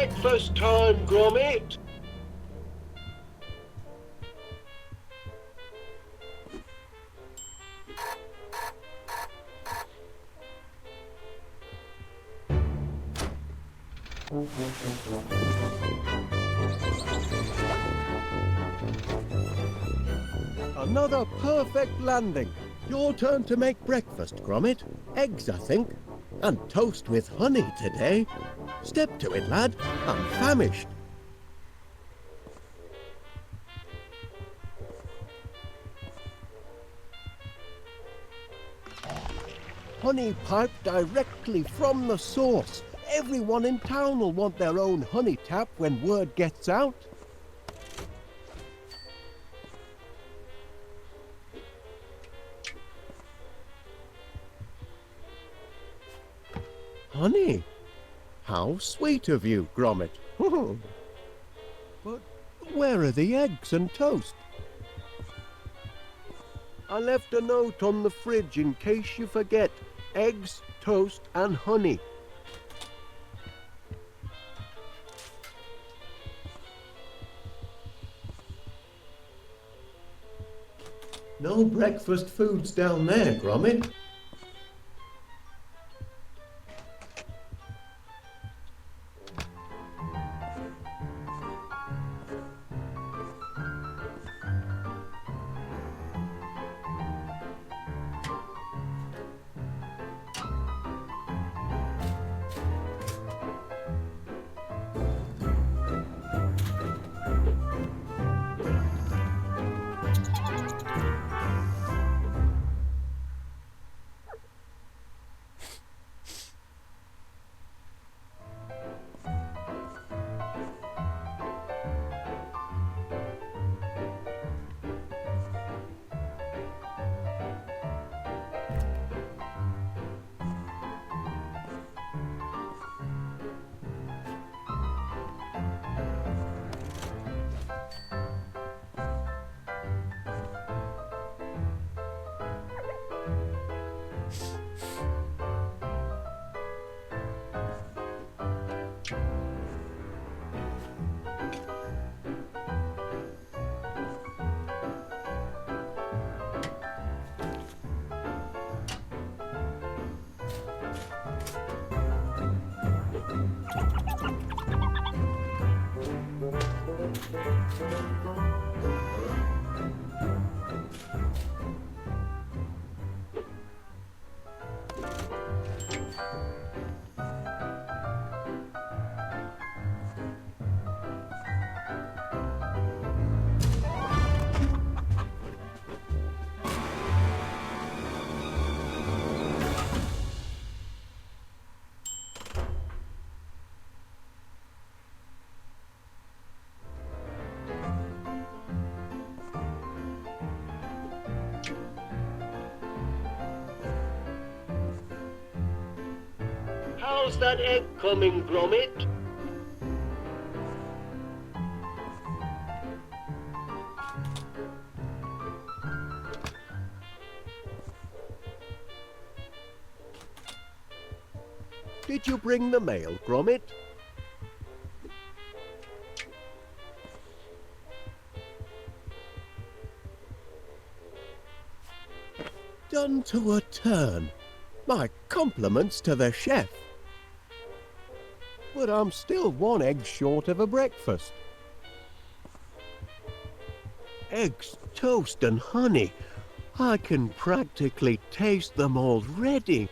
breakfast time, Gromit. Another perfect landing. Your turn to make breakfast, Gromit. Eggs, I think. And toast with honey today. Step to it, lad. I'm famished. Honey piped directly from the source. Everyone in town will want their own honey tap when word gets out. Honey? How sweet of you, Gromit. But where are the eggs and toast? I left a note on the fridge in case you forget. Eggs, toast, and honey. No breakfast foods down there, Gromit. How's that egg coming, Gromit? Did you bring the mail, Gromit? Done to a turn. My compliments to the chef. But I'm still one egg short of a breakfast. Eggs, toast and honey. I can practically taste them already.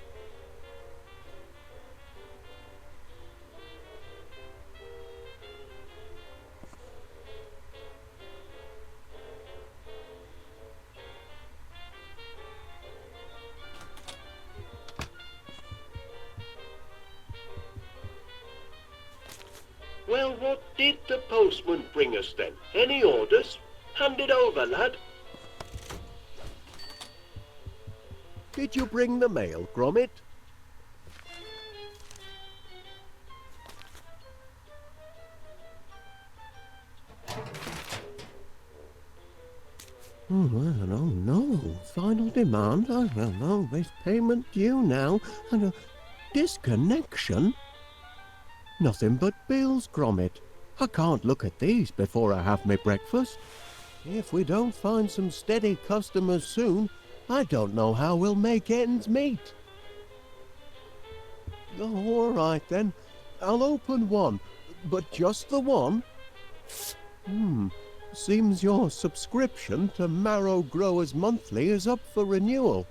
Well, what did the postman bring us then? Any orders? Hand it over, lad. Did you bring the mail, Gromit? Oh, no. Final demand. I don't know. There's payment due now and a disconnection. Nothing but bills, Gromit. I can't look at these before I have my breakfast. If we don't find some steady customers soon, I don't know how we'll make ends meet. Oh, all right then. I'll open one, but just the one. Seems your subscription to Marrow Growers Monthly is up for renewal.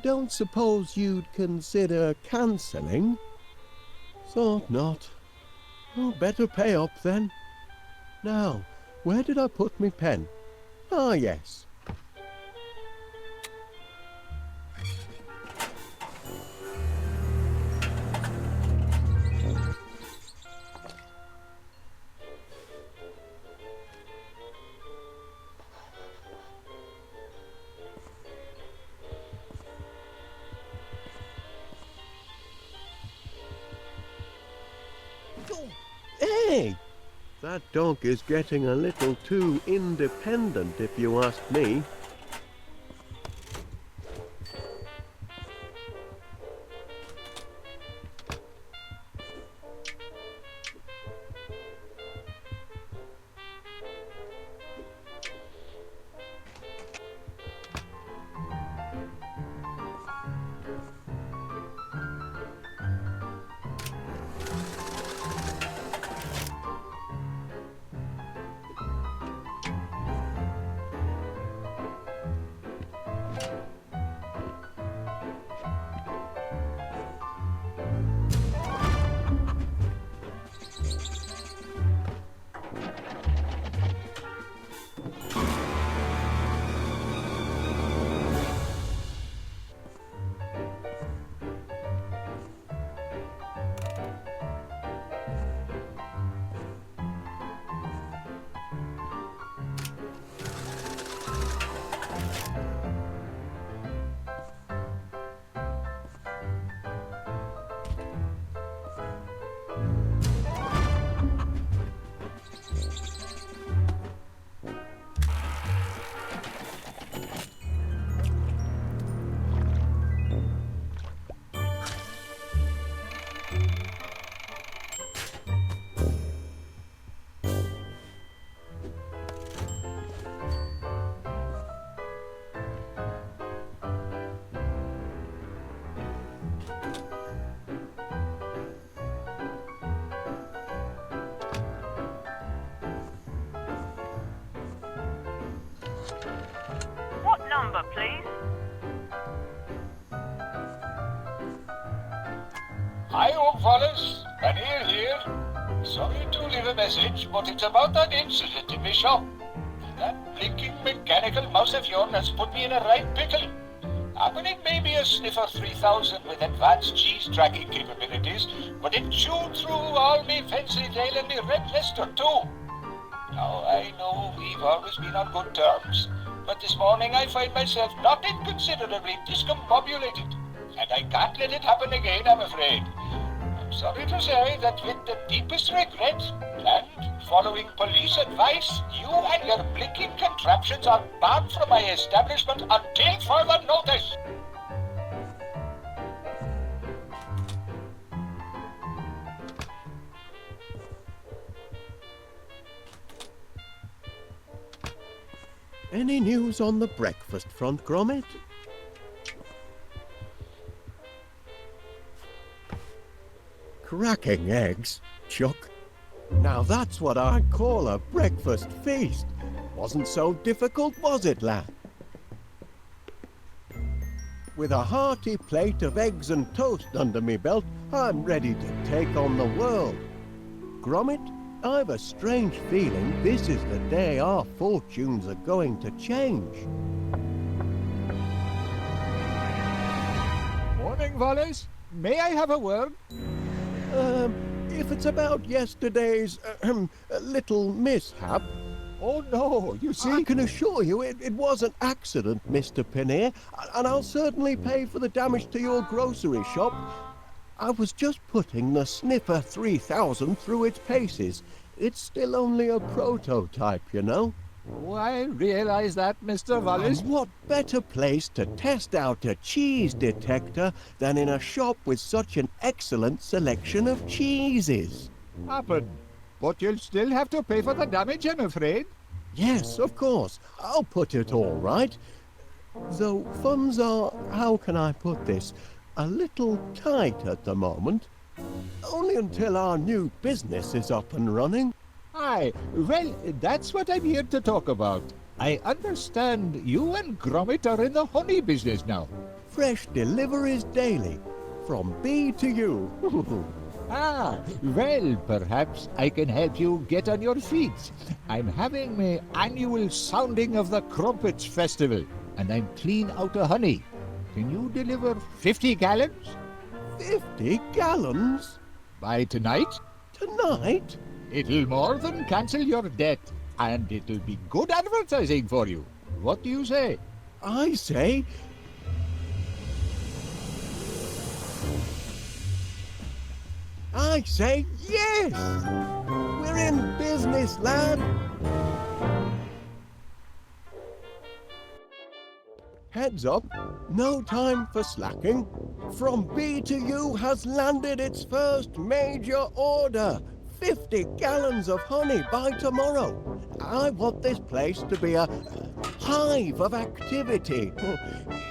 Don't suppose you'd consider cancelling? Thought not. Oh, better pay up then. Now, where did I put my pen? Ah, yes. Hey! That dog is getting a little too independent, if you ask me. Number, please. Hi, old Wallace. Benny here. Sorry to leave a message, but it's about that incident in my shop. That blinking mechanical mouse of yours has put me in a right pickle. Happening maybe a Sniffer 3000 with advanced cheese tracking capabilities, but it chewed through all me fancy tail and me red lister too. Now, I know we've always been on good terms, but this morning I find myself not inconsiderably discombobulated, and I can't let it happen again, I'm afraid. I'm sorry to say that with the deepest regret, and following police advice, you and your blinking contraptions are barred from my establishment until further notice. Any news on the breakfast front, Gromit? Cracking eggs, Chuck. Now that's what I call a breakfast feast. Wasn't so difficult, was it, lad? With a hearty plate of eggs and toast under me belt, I'm ready to take on the world. Gromit, I've a strange feeling this is the day our fortunes are going to change. Morning, Wallace. May I have a word? If it's about yesterday's little mishap, Oh, no, you see... I can assure you it was an accident, Mr. Pinnear, and I'll certainly pay for the damage to your grocery shop. I was just putting the Sniffer 3000 through its paces. It's still only a prototype, you know. Oh, I realize that, Mr. Wallace. And what better place to test out a cheese detector than in a shop with such an excellent selection of cheeses? Happen. But you'll still have to pay for the damage, I'm afraid. Yes, of course. I'll put it all right. Though funds are, how can I put this, a little tight at the moment. Only until our new business is up and running. Aye, well, that's what I'm here to talk about. I understand you and Gromit are in the honey business now. Fresh deliveries daily, from bee to you. Ah, well, perhaps I can help you get on your feet. I'm having my annual sounding of the Crumpets Festival, and I'm clean out of honey. Can you deliver 50 gallons? 50 gallons? By tonight? Tonight? It'll more than cancel your debt, and it'll be good advertising for you. What do you say? I say... yes! We're in business, lad! Heads up, no time for slacking. From B to U has landed its first major order. 50 gallons of honey by tomorrow. I want this place to be a hive of activity.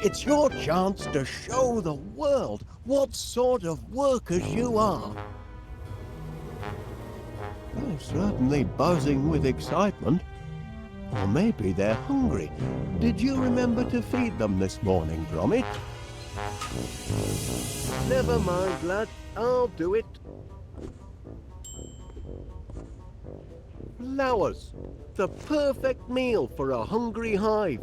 It's your chance to show the world what sort of workers you are. They're certainly buzzing with excitement. Or maybe they're hungry. Did you remember to feed them this morning, Gromit? Never mind, lad. I'll do it. Flowers. The perfect meal for a hungry hive.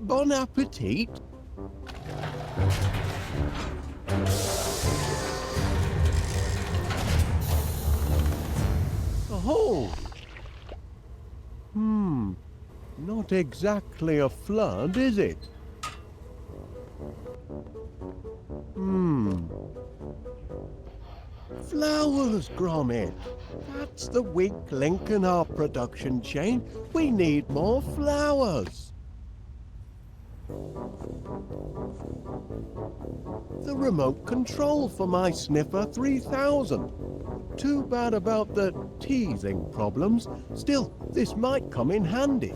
Bon appetit. Oh! Not exactly a flood, is it? Flowers, Gromit. That's the weak link in our production chain. We need more flowers. The remote control for my Sniffer 3000. Too bad about the teething problems. Still, this might come in handy.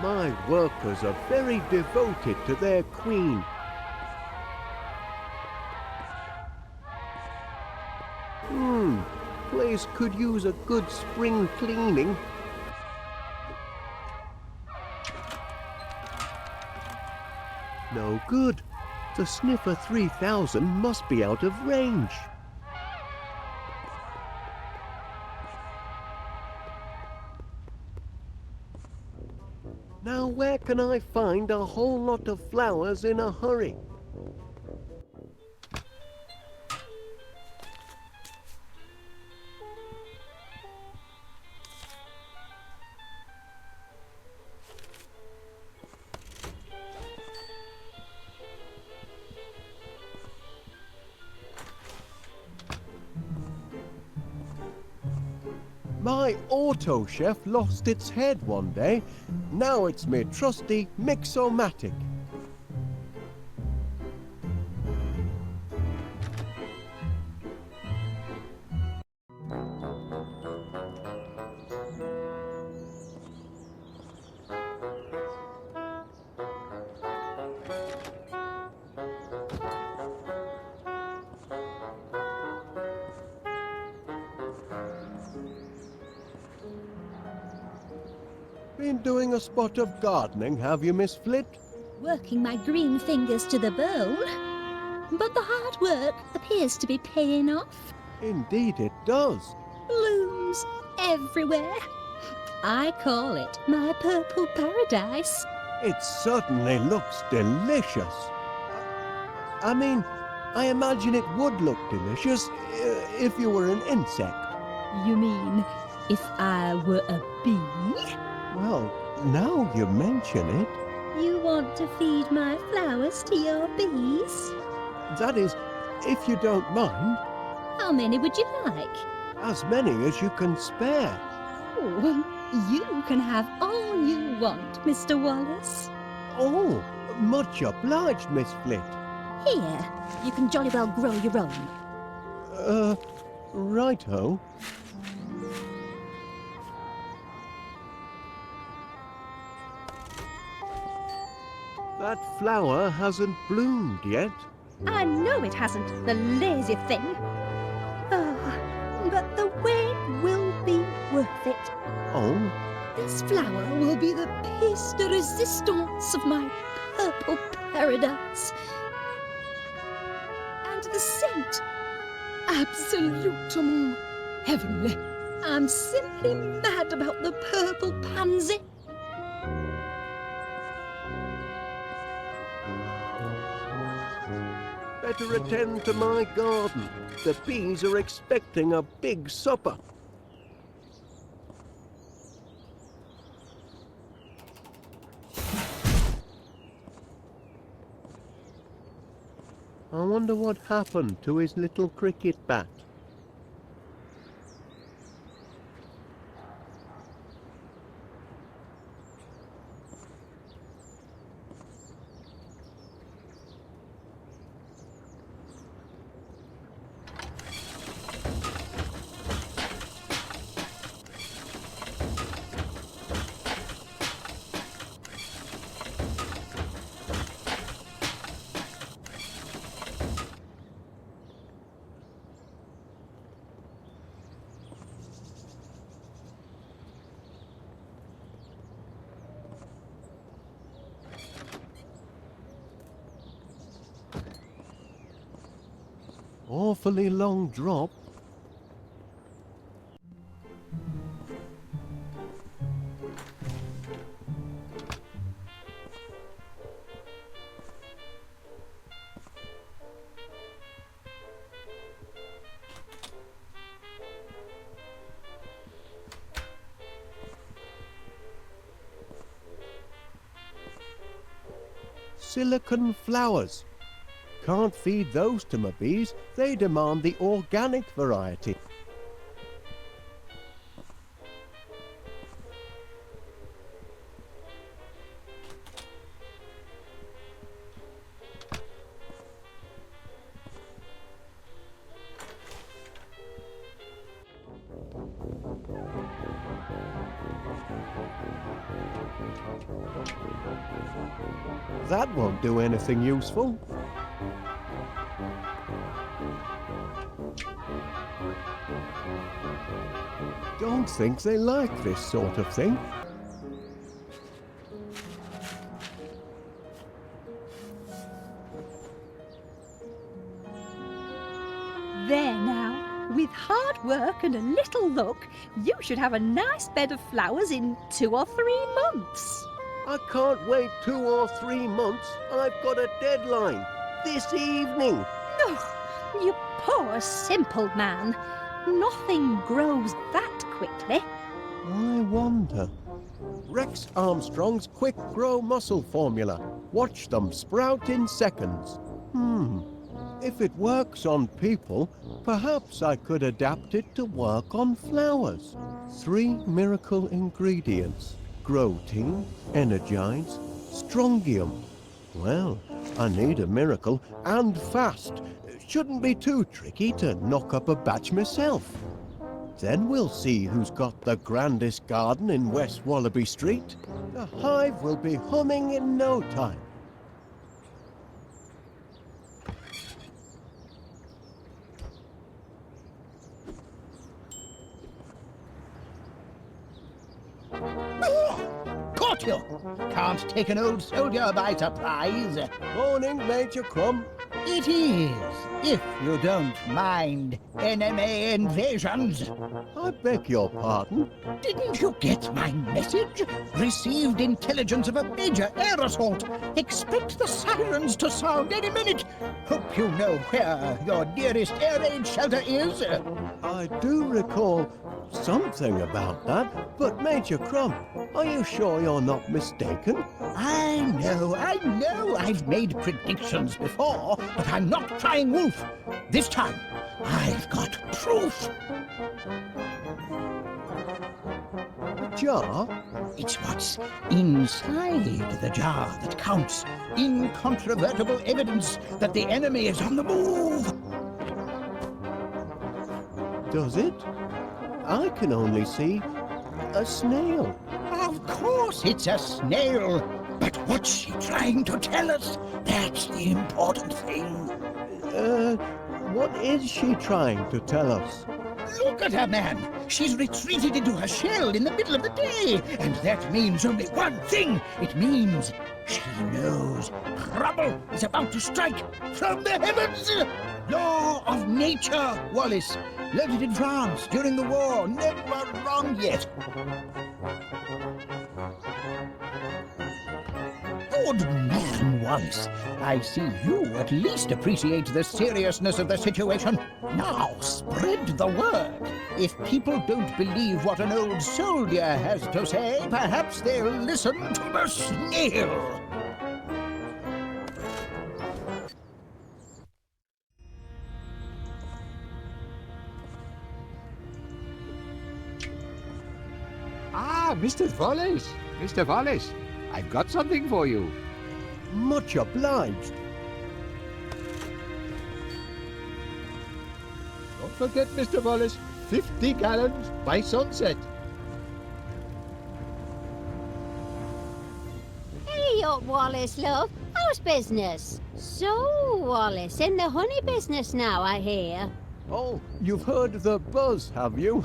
My workers are very devoted to their queen. Place could use a good spring cleaning. No good. The Sniffer 3000 must be out of range. Now where can I find a whole lot of flowers in a hurry? My auto chef lost its head one day. Now it's me trusty Mixomatic. Been doing a spot of gardening, have you, Miss Flit? Working my green fingers to the bone. But the hard work appears to be paying off. Indeed it does. Blooms everywhere. I call it my purple paradise. It certainly looks delicious. I mean, I imagine it would look delicious if you were an insect. You mean if I were a bee? Well, now you mention it, You want to feed my flowers to your bees? that is, if you don't mind, How many would you like? as many as you can spare. Oh, you can have all you want, Mr. Wallace. Oh, much obliged, Miss Flit. Here, you can jolly well grow your own. Righto. That flower hasn't bloomed yet. I know it hasn't, the lazy thing. Oh, but the wait will be worth it. Oh, This flower will be the pièce de résistance of my purple paradise. And the scent, absolutement heavenly. I'm simply mad about the purple pansy. better attend to my garden. The bees are expecting a big supper. I wonder what happened to his little cricket bat. Awfully long drop. Silicon flowers. Can't feed those to my bees. They demand the organic variety. That won't do anything useful. Don't think they like this sort of thing. There now, with hard work and a little luck, you should have a nice bed of flowers in 2 or 3 months. I can't wait 2 or 3 months. I've got a deadline. This evening. Oh, you poor simple man. Nothing grows that quickly. I wonder. Rex Armstrong's quick grow muscle formula. Watch them sprout in seconds. If it works on people, perhaps I could adapt it to work on flowers. 3 miracle ingredients. Grow-Team, Energize, Strongium. Well, I need a miracle, and fast. Shouldn't be too tricky to knock up a batch myself. Then we'll see who's got the grandest garden in West Wallaby Street. The hive will be humming in no time. Caught got you. Can't take an old soldier by surprise. Morning, Major Crum. It is, if you don't mind enemy invasions. I beg your pardon. Didn't you get my message? Received intelligence of a major air assault. Expect the sirens to sound any minute. Hope you know where your nearest air raid shelter is. I do recall something about that, but Major Crum, are you sure you're not mistaken? I know. I've made predictions before, but I'm not trying wolf. This time, I've got proof. A jar? It's what's inside the jar that counts. Incontrovertible evidence that the enemy is on the move. Does it? I can only see a snail. Of course it's a snail. But what's she trying to tell us? That's the important thing. What is she trying to tell us? Look at her, man. She's retreated into her shell in the middle of the day. And that means only one thing. It means she knows trouble is about to strike from the heavens. Law of nature, Wallace. Learned it in France during the war. Never wrong yet. Good man, Wallace. I see you at least appreciate the seriousness of the situation. Now, spread the word. If people don't believe what an old soldier has to say, perhaps they'll listen to the snail. Ah, Mr. Wallace. Mr. Wallace, I've got something for you. Much obliged. Don't forget, Mr. Wallace, 50 gallons by sunset. Hey up, Wallace, love. How's business? So, Wallace, in the honey business now, I hear. Oh, you've heard the buzz, have you?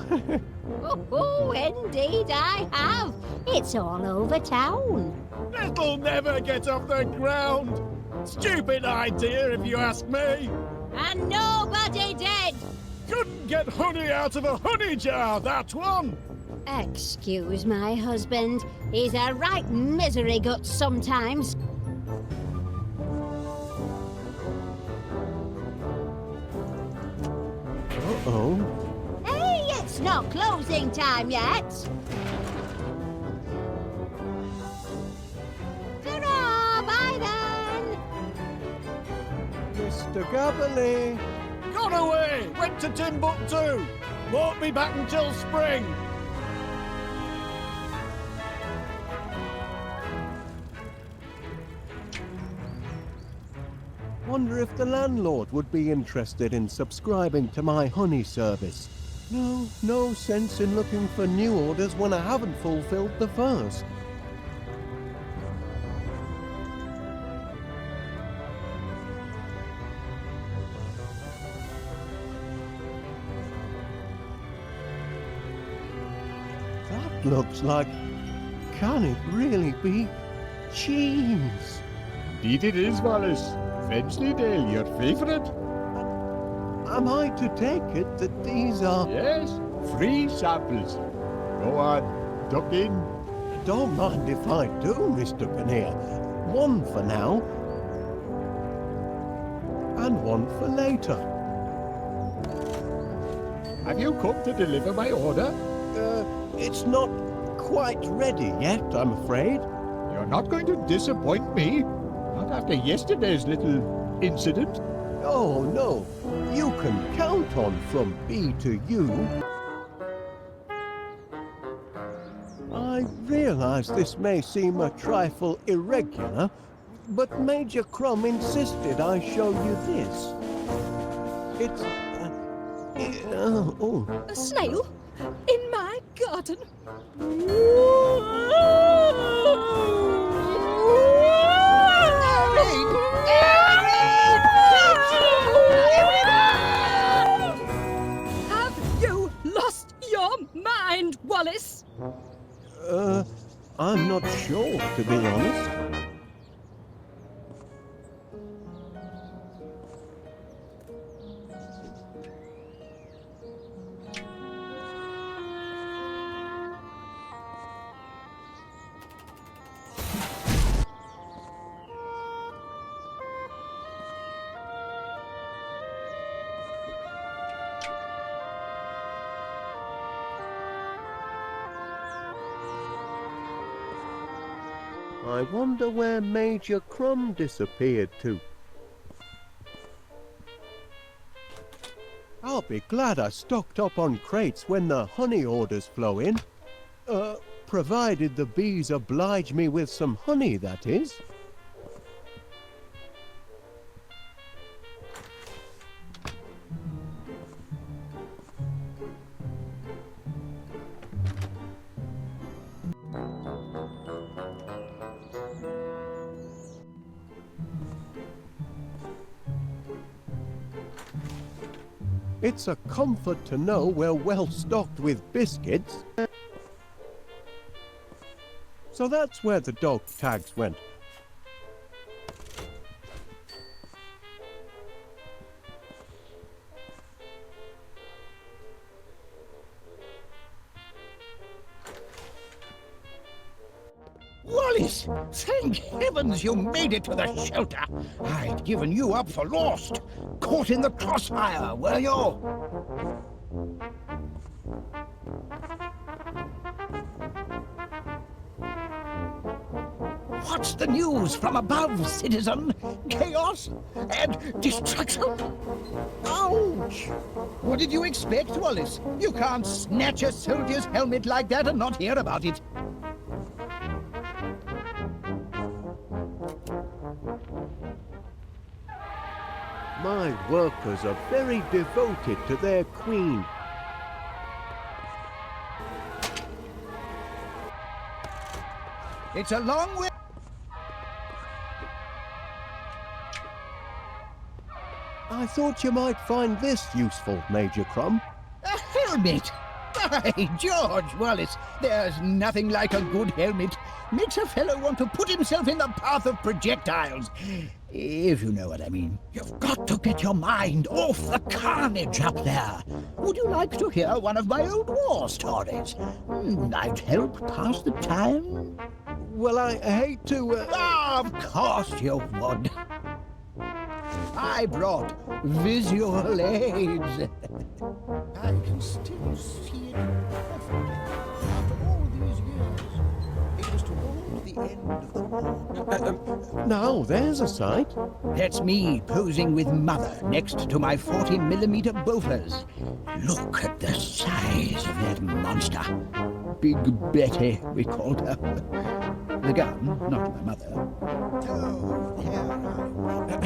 Oh, indeed I have. It's all over town. It'll never get off the ground. Stupid idea, if you ask me. And nobody did. Couldn't get honey out of a honey jar, that one. Excuse my husband. He's a right misery gut sometimes. Uh-oh. Hey, it's not closing time yet. Ta-ra, bye then. Mr. Gabberley. Gone away. Went to Timbuktu. Won't be back until spring. Wonder if the landlord would be interested in subscribing to my honey service. No sense in looking for new orders when I haven't fulfilled the first. That looks like... Can it really be cheese? Indeed it is, Wallace. Wensleydale, your favourite? Am I to take it that these are... Yes, free samples. Go on, duck in. Don't mind if I do, Mr. Kinnear. One for now, and one for later. Have you come to deliver my order? It's not quite ready yet, I'm afraid. You're not going to disappoint me. Not after yesterday's little incident. Oh, no. You can count on from B to U. I realize this may seem a trifle irregular, but Major Crum insisted I show you this. It's... oh. A snail? In my garden? Have you lost your mind, Wallace? I'm not sure, to be honest. I wonder where Major Crumb disappeared to. I'll be glad I stocked up on crates when the honey orders flow in. Provided the bees oblige me with some honey, that is. It's a comfort to know we're well stocked with biscuits. So that's where the dog tags went. Wallace! Thank heavens you made it to the shelter! I'd given you up for lost. Caught in the crossfire, were you? What's the news from above, citizen? Chaos and destruction? Ouch! What did you expect, Wallace? You can't snatch a soldier's helmet like that and not hear about it. My workers are very devoted to their queen. It's a long way. I thought you might find this useful, Major Crumb. A helmet! By George, Wallace, there's nothing like a good helmet. Makes a fellow want to put himself in the path of projectiles. If you know what I mean. You've got to get your mind off the carnage up there. Would you like to hear one of my old war stories? Might help pass the time. Well, I hate to... Of course you would. I brought visual aids. I can still see it perfectly after all these years. It was toward the end of the war. Now, there's a sight. That's me posing with Mother next to my 40mm bolters. Look at the size of that monster. Big Betty, we called her. The gun, not my mother. Oh, there I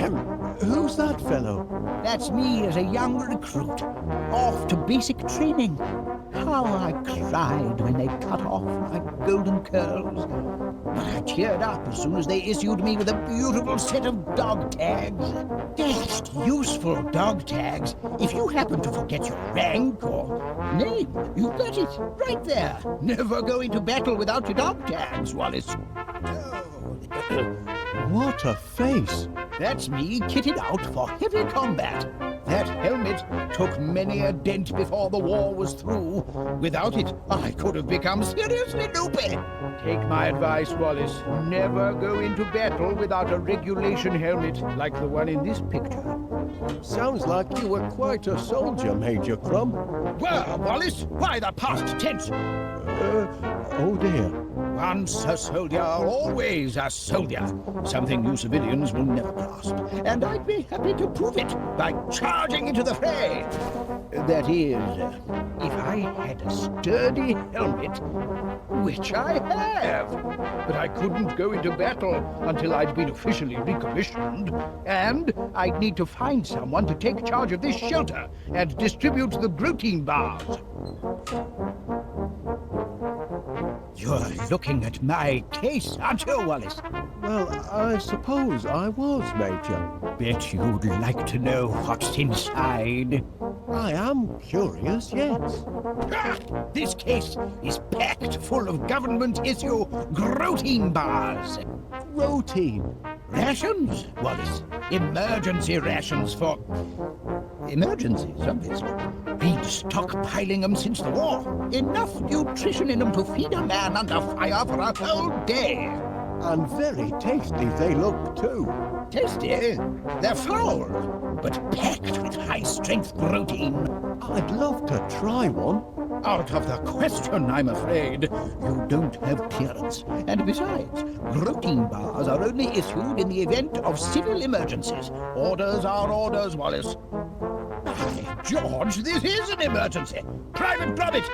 Who's that fellow? That's me as a young recruit, off to basic training. How I cried when they cut off my golden curls. But I cheered up as soon as they issued me with a beautiful set of dog tags. Dashed useful dog tags. If you happen to forget your rank or name, you've got it right there. Never go into battle without your dog tags, Wallace. What a face! That's me kitted out for heavy combat. That helmet took many a dent before the war was through. Without it, I could have become seriously loopy. Take my advice, Wallace. Never go into battle without a regulation helmet like the one in this picture. Sounds like you were quite a soldier, Major Crumb. Well, Wallace, why the past tense? Oh dear. Once a soldier, always a soldier. Something you civilians will never grasp. And I'd be happy to prove it by charging into the fray. That is, if I had a sturdy helmet, which I have. But I couldn't go into battle until I'd been officially recommissioned. And I'd need to find someone to take charge of this shelter and distribute the protein bars. You're looking at my case, aren't you, Wallace? Well, I suppose I was, Major. Bet you'd like to know what's inside. I am curious, yes. Ah, this case is packed full of government-issue protein bars. Routine. Rations, Wallace. Emergency rations for... emergencies, obviously. Been stockpiling them since the war. Enough nutrition in them to feed a man under fire for a whole day. And very tasty they look, too. Tasty? They're foul, but packed with high-strength protein. I'd love to try one. Out of the question, I'm afraid. You don't have clearance. And besides, protein bars are only issued in the event of civil emergencies. Orders are orders, Wallace. By George, this is an emergency. Private Gromit!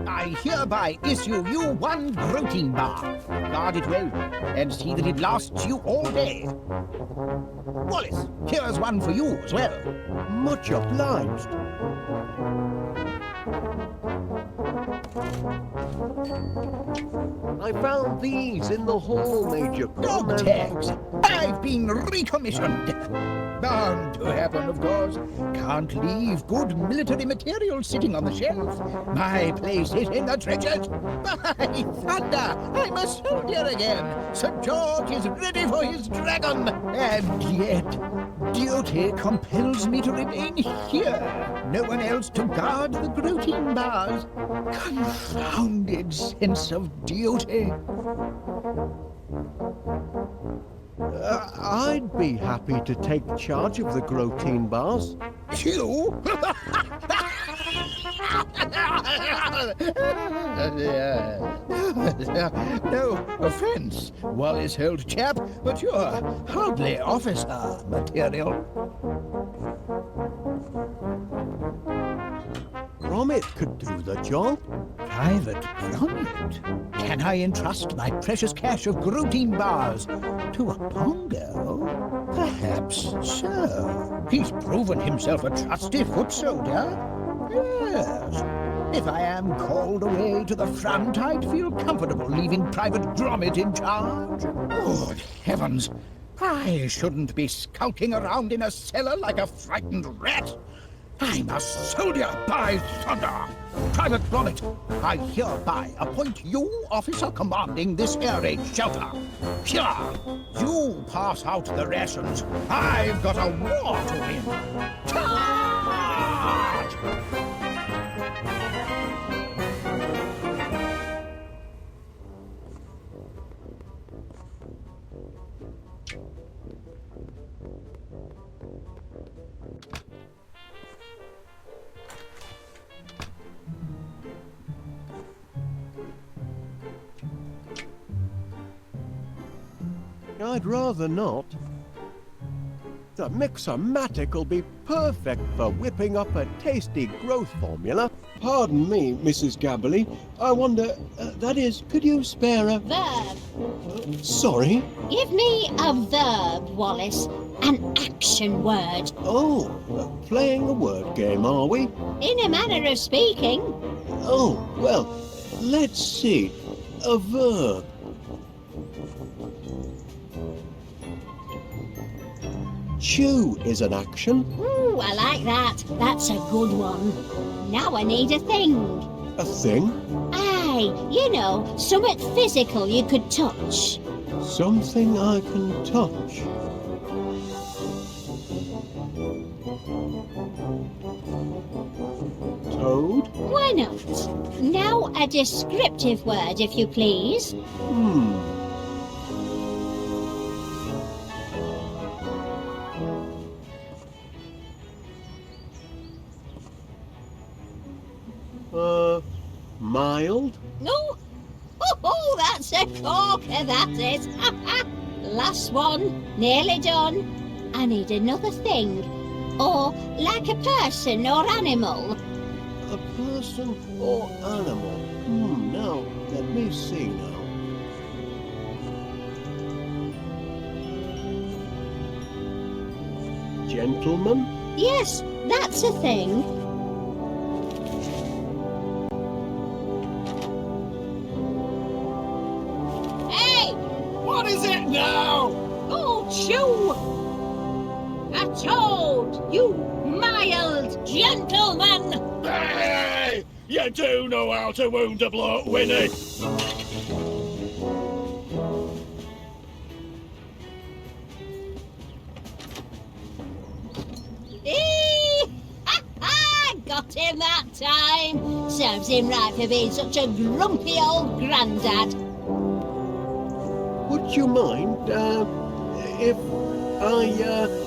I hereby issue you one protein bar. Guard it well, and see that it lasts you all day. Wallace, here's one for you as well. Much obliged. I found these in the hall, Major Dog Gromit. tags. I've been recommissioned. Bound to happen, of course. Can't leave good military material sitting on the shelf. My place is in the trenches. By thunder, I'm a soldier again. Sir George is ready for his dragon. And yet, duty compels me to remain here. No one else to guard the protein bars. Confounded sense of duty. I'd be happy to take charge of the protein bars. You? No offense, Wallace-held chap, but you're hardly officer material. Gromit could do the job. Private Gromit? Can I entrust my precious cache of protein bars to a Pongo? Perhaps so. He's proven himself a trusty foot soldier. Yes. If I am called away to the front, I'd feel comfortable leaving Private Gromit in charge. Good heavens! I shouldn't be skulking around in a cellar like a frightened rat. I'm a soldier, by thunder! Private Gromit, I hereby appoint you officer commanding this air raid shelter. Here, you pass out the rations. I've got a war to win. Charge! I'd rather not. The Mix-O-Matic will be perfect for whipping up a tasty growth formula. Pardon me, Mrs. Gabberly. I wonder, that is, could you spare a... Verb. Sorry? Give me a verb, Wallace. An action word. Oh, playing a word game, are we? In a manner of speaking. Oh, well, let's see. A verb. Chew is an action. Ooh, I like that. That's a good one. Now I need a thing. A thing? Aye, you know, something physical you could touch. Something I can touch. Toad? Why not? Now a descriptive word, if you please. Mild? No? Oh, that's a corker, that is. Last one, nearly done. I need another thing. Or like a person or animal. A person or animal? Now, let me see now. Gentleman? Yes, that's a thing. Hey! What is it now? Oh, chew! A toad! You mild gentleman. Hey! You do know how to wound a bloke, Winnie. Got him that time. Serves him right for being such a grumpy old grandad. Would you mind, if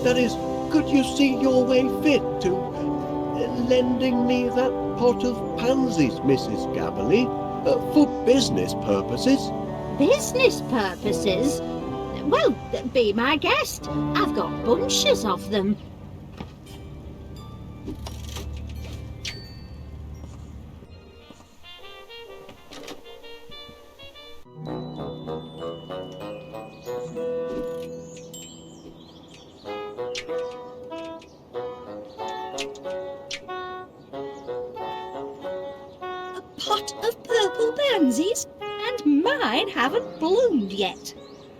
that is, could you see your way fit to lending me that pot of pansies, Mrs. Gabberley, for business purposes? Business purposes? Well, be my guest. I've got bunches of them. Pot of purple pansies, and mine haven't bloomed yet.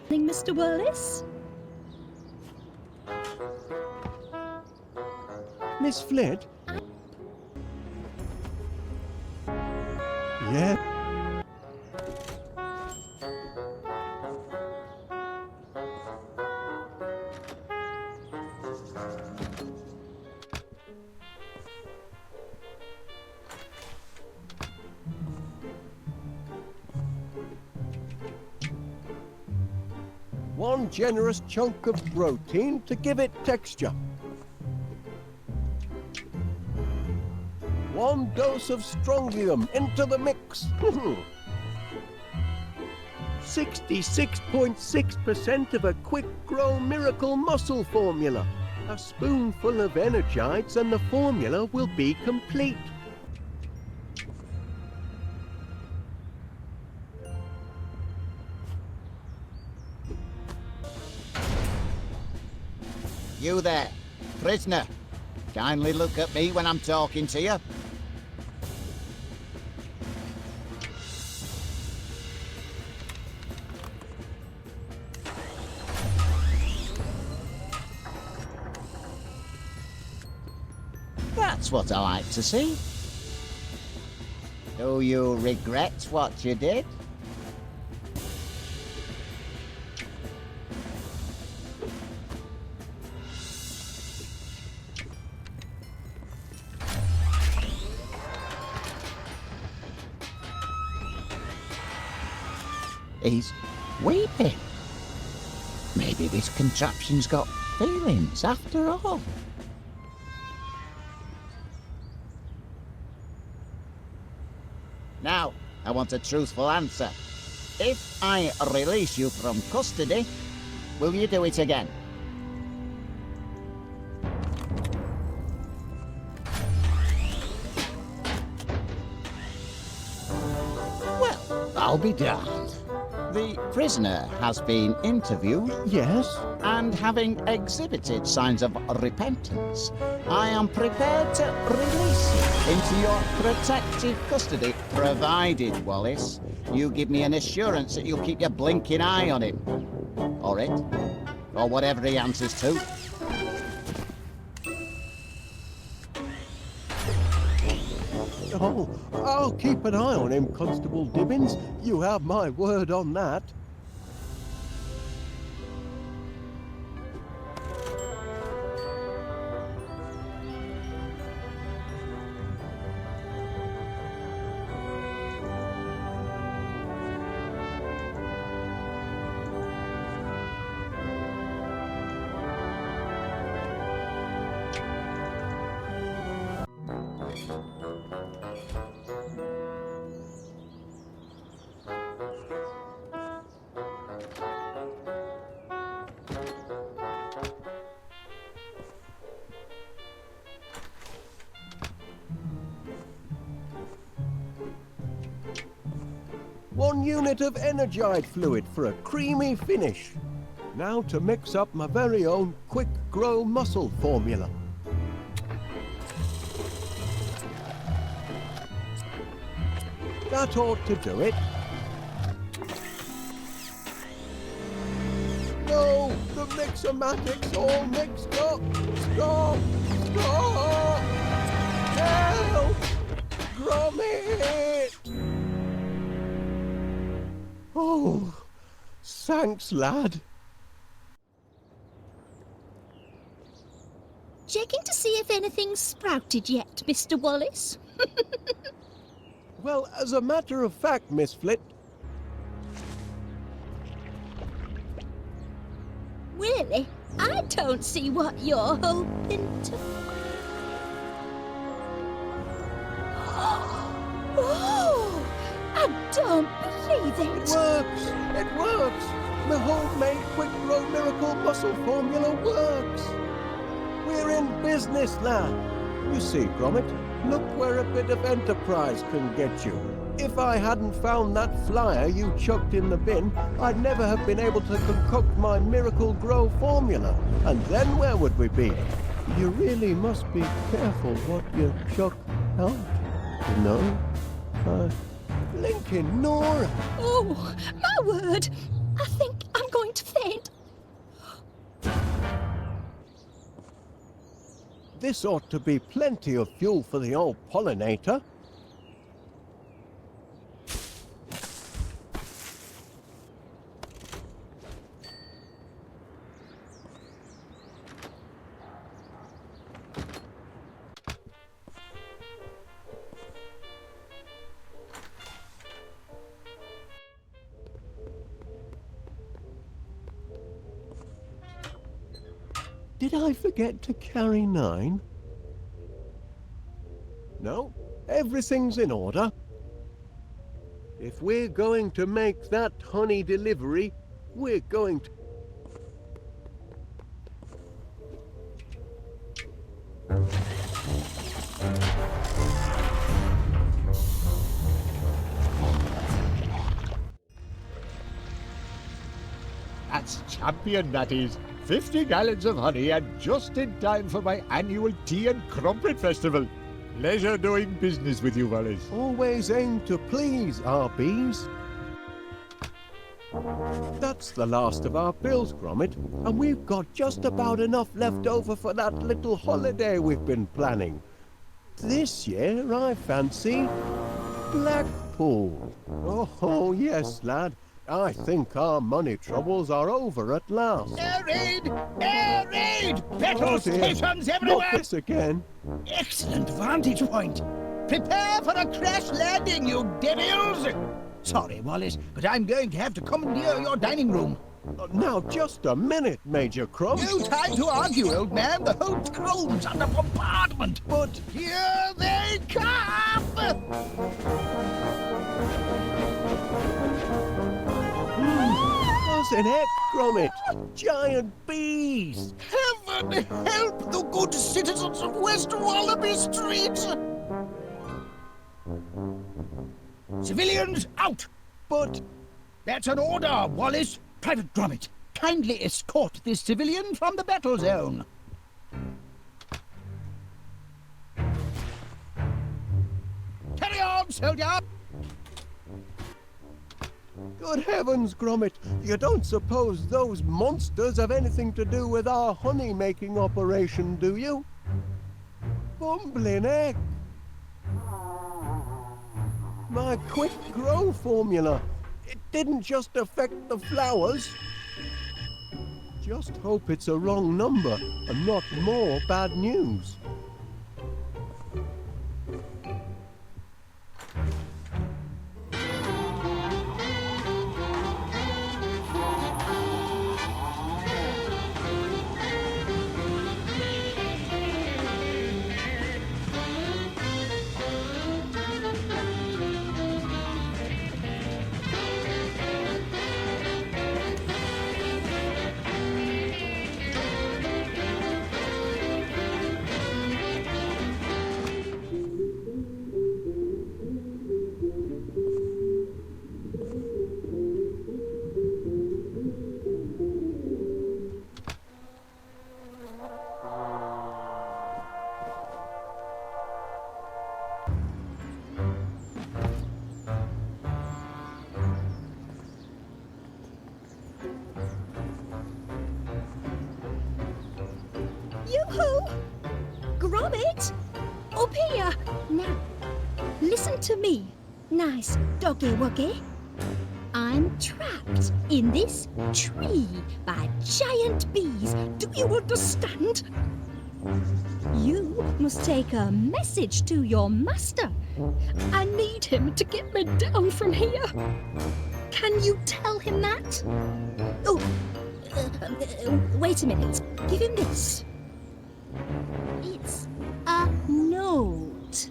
Mr. Wallace? Miss Flint? Yeah? One generous chunk of protein to give it texture. One dose of strontium into the mix. 66.6% of a quick-grow miracle muscle formula. A spoonful of Energites and the formula will be complete. You there, prisoner. Kindly look at me when I'm talking to you. That's what I like to see. Do you regret what you did? He's weeping. Maybe this contraption's got feelings after all. Now, I want a truthful answer. If I release you from custody, will you do it again? Well, I'll be damned. The prisoner has been interviewed. Yes? And having exhibited signs of repentance, I am prepared to release you into your protective custody, provided, Wallace, you give me an assurance that you'll keep your blinking eye on him. Or it. Or whatever he answers to. Oh, I'll keep an eye on him, Constable Dibbins. You have my word on that. One unit of Energite fluid for a creamy finish. Now to mix up my very own quick grow muscle formula. That ought to do it. No, the Mixomatic's all mixed up. Stop! Stop! Help! Gromit! Oh, thanks, lad. Checking to see if anything's sprouted yet, Mr. Wallace. Well, as a matter of fact, Miss Flit, Really? I don't see what you're hoping to... Oh! I don't believe it it! works! It works! The homemade quick grow miracle muscle formula works! We're in business, lad. You see, Gromit, look where a bit of enterprise can get you. If I hadn't found that flyer you chucked in the bin, I'd never have been able to concoct my Miracle Grow formula. And then where would we be? You really must be careful what you chuck out, you know? Blinking Nora! Oh, my word! I think I'm going to faint. This ought to be plenty of fuel for the old pollinator. Did I forget to carry 9? No, everything's in order. If we're going to make that honey delivery, we're going to... That's champion, that is. 50 gallons of honey, and just in time for my annual Tea and Crumpet Festival. Pleasure doing business with you, Wallace. Always aim to please our bees. That's the last of our bills, Gromit, and we've got just about enough left over for that little holiday we've been planning. This year, I fancy Blackpool. Oh, yes, lad. I think our money troubles are over at last. Air raid! Air raid! Battle stations everywhere! Not this again. Excellent vantage point. Prepare for a crash landing, you devils! Sorry, Wallace, but I'm going to have to commandeer your dining room. Now, just a minute, Major Crumb. No time to argue, old man. The whole throne's under bombardment. But here they come! An egg, Gromit! Giant bees! Heaven help the good citizens of West Wallaby Street! Civilians out! But... That's an order, Wallace. Private Gromit, kindly escort this civilian from the battle zone. Carry on, soldier! Good heavens, Gromit, you don't suppose those monsters have anything to do with our honey-making operation, do you? Bumbling heck! My quick grow formula, it didn't just affect the flowers. Just hope it's a wrong number and not more bad news. Gromit! Up here! Now, listen to me, nice doggy wuggy. I'm trapped in this tree by giant bees. Do you understand? You must take a message to your master. I need him to get me down from here. Can you tell him that? Oh, wait a minute. Give him this. It's a note.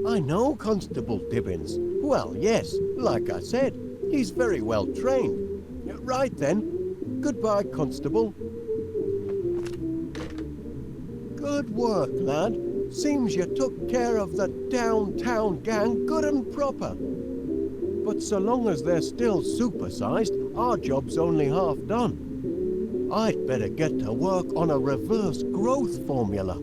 I know Constable Tibbins. Well, yes, like I said, he's very well trained. Right then. Goodbye, Constable. Good work, lad. Seems you took care of the downtown gang good and proper. But so long as they're still supersized, our job's only half done. I'd better get to work on a reverse growth formula.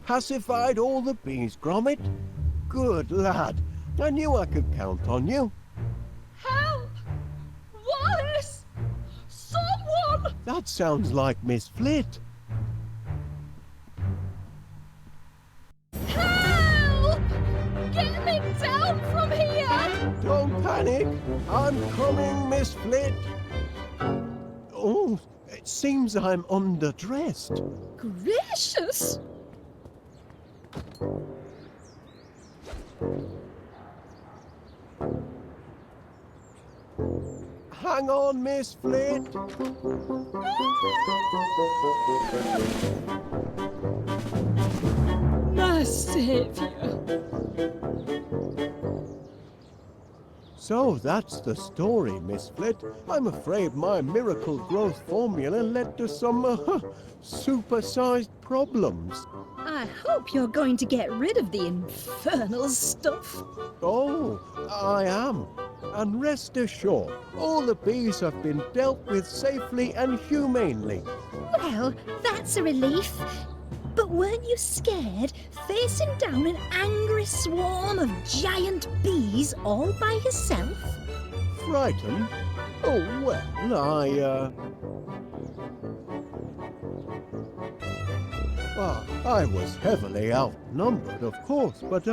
Pacified all the bees, Gromit? Good lad. I knew I could count on you. Help! Wallace! Someone! That sounds like Miss Flit. Help! Get me down from here! Don't panic. I'm coming, Miss Flit. Oh, it seems I'm underdressed. Gracious! Hang on, Miss Flit. My saviour. So that's the story, Miss Flit. I'm afraid my miracle growth formula led to some supersized problems. I hope you're going to get rid of the infernal stuff. Oh, I am. And rest assured, all the bees have been dealt with safely and humanely. Well, that's a relief. But weren't you scared facing down an angry swarm of giant bees all by yourself? Frightened? Oh, well, I was heavily outnumbered, of course, but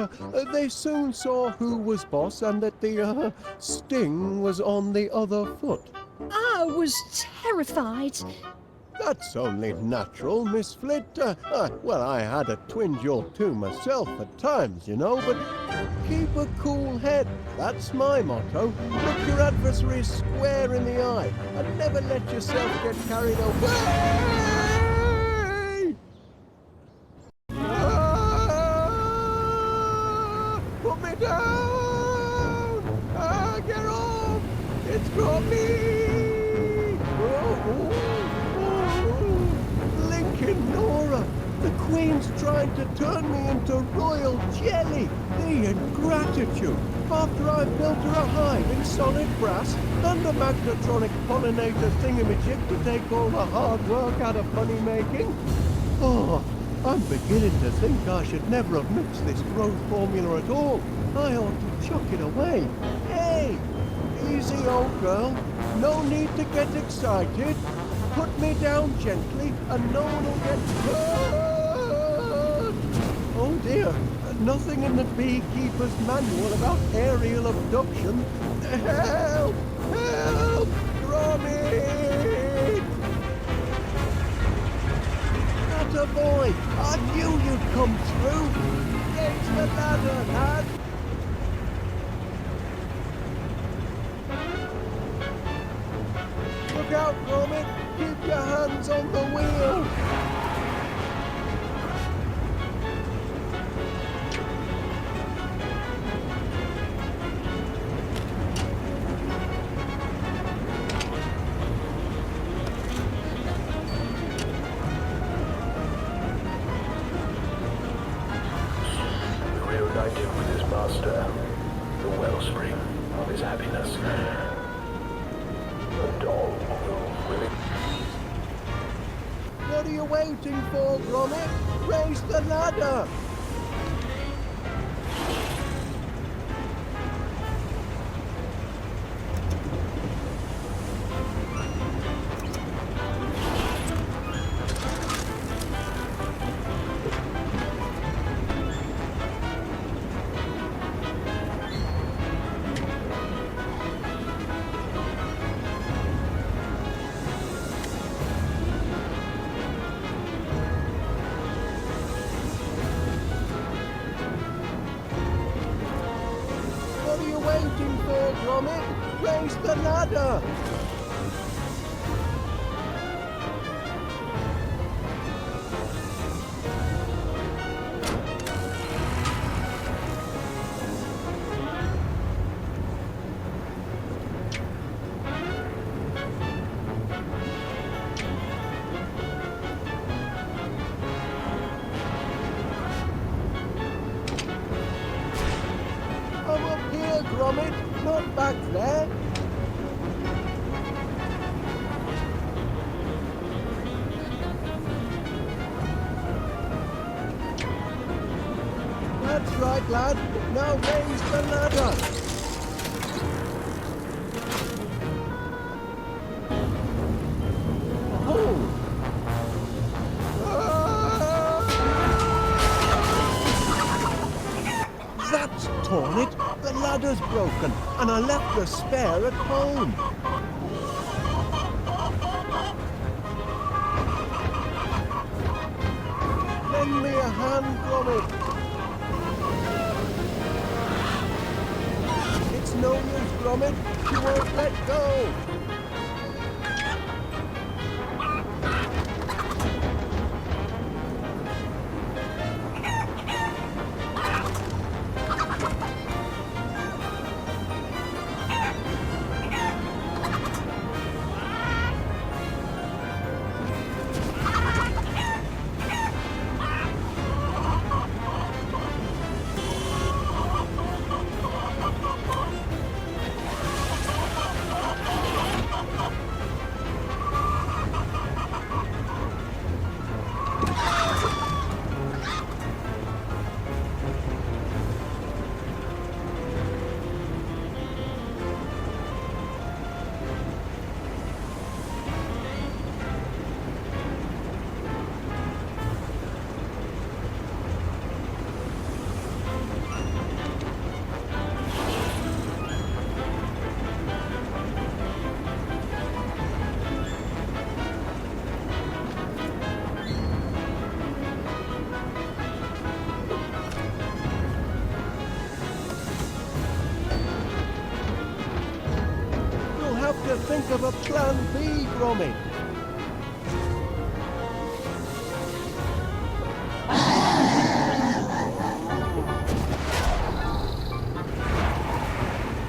they soon saw who was boss and that the sting was on the other foot. I was terrified. That's only natural, Miss Flit. Well, I had a twinge or two myself at times, you know, but keep a cool head. That's my motto. Look your adversary square in the eye and never let yourself get carried away. Put me down! Get off! It's got me! Lincoln Nora! The Queen's trying to turn me into royal jelly! The ingratitude! After I built her a hive in solid brass and a magnetronic pollinator thingamajig to take all the hard work out of money making. Oh, I'm beginning to think I should never have mixed this growth formula at all. I ought to chuck it away. Hey! Easy, old girl. No need to get excited. Put me down gently and no one will get hurt. Oh dear, nothing in the beekeeper's manual about aerial abduction. Help! Help! Gromit! Atta boy! I knew you'd come through! Get the ladder, lad! Look out, Gromit! Keep your hands on the wheel! Reunited with his master, the wellspring of his happiness. A dog will it. What are you waiting for, Gromit? Raise the ladder! What are you waiting for, Gromit? Raise the ladder! I'm up here, Gromit, not back there. That's right, lad. Now raise the ladder. Oh! That's torn it. The ladder's broken, and I left the spare at home. Lend me a hand, Gromit. It's no use, Gromit. You won't let go. To think of a plan B, Gromit.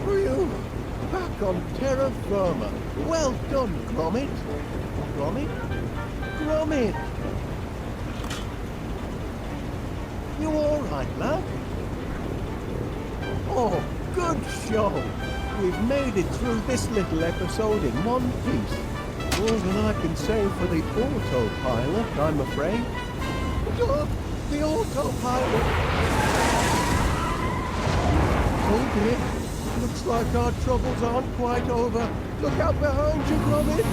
Phew! Back on terra firma. Well done, Gromit. Gromit? Gromit! You all right, lad? Oh, good show. We've made it through this little episode in one piece. More than I can say for the autopilot, I'm afraid. Oh, the autopilot! Oh dear, looks like our troubles aren't quite over. Look out behind you, Gromit!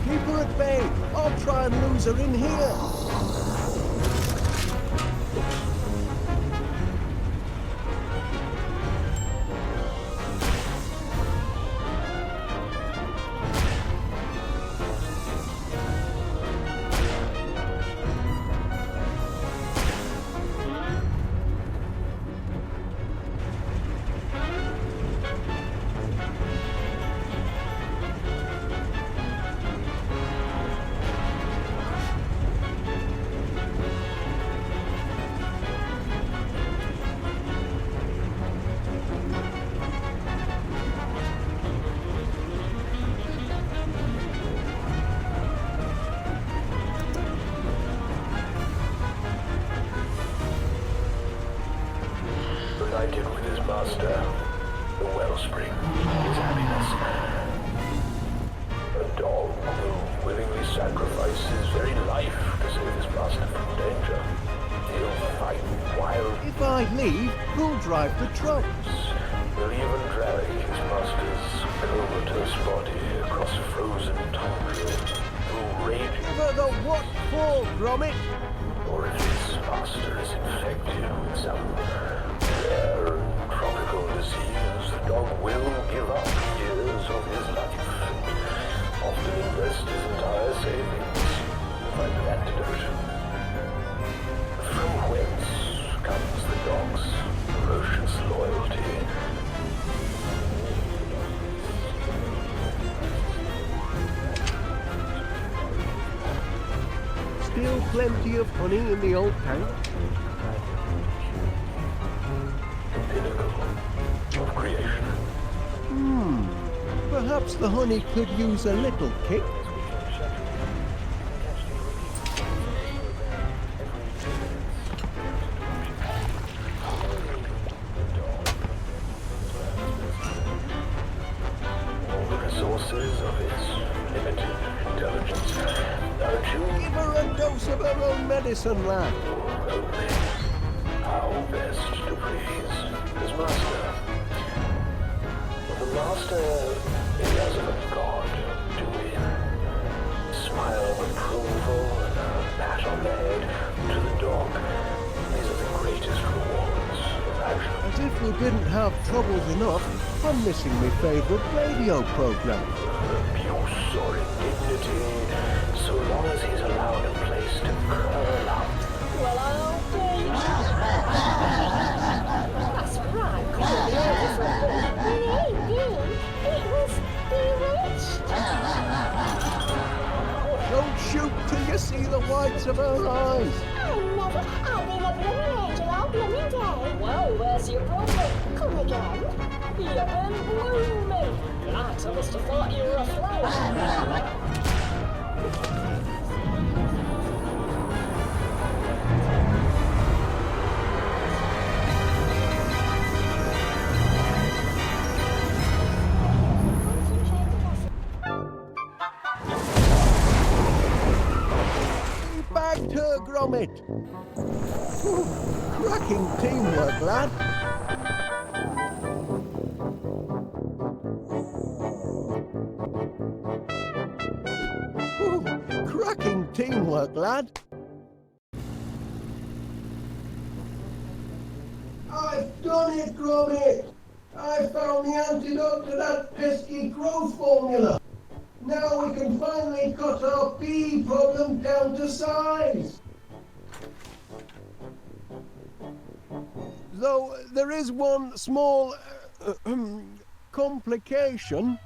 Keep her at bay. I'll try and lose her in here. United with his master, the wellspring of his happiness. A dog who willingly sacrifices his very life to save his master from danger. He'll fight wild. If I leave, who'll drive the trucks? He'll even drag his master's comatose body across frozen tundra through raging. Give her the what for, Gromit? Or if his master is infected with some rare and tropical disease, the dog will give up years of his life and often invest his entire savings to find an antidote. From whence comes the dog's ferocious loyalty? Still plenty of honey in the old tank. Of creation. Perhaps the honey could use a little kick. All the resources of its limited intelligence are too Give her a dose of her own medicine, lad. only how best to praise his master. But the master is as of a god to him. Smile of approval and a pat on the head to the dog. These are the greatest rewards of action. As if we didn't have troubles enough, I'm missing my favourite radio programme. Abuse or indignity, so long as he's allowed a place to curl up. Well, I'll be. That's right, clearly over for a bit. Maybe it was bewitched. Don't shoot till you see the whites of her eyes. I've been a blooming angel all blooming day. Well, where's your problem? Come again. You've been blooming. Right, I must have thought you were a flower. Bagged her, Gromit. Ooh, cracking teamwork, lad. Ooh, cracking teamwork, lad. I've done it, Gromit. I found the antidote to that pesky growth formula. Now we can finally cut our bee problem down to size. Though there is one small complication.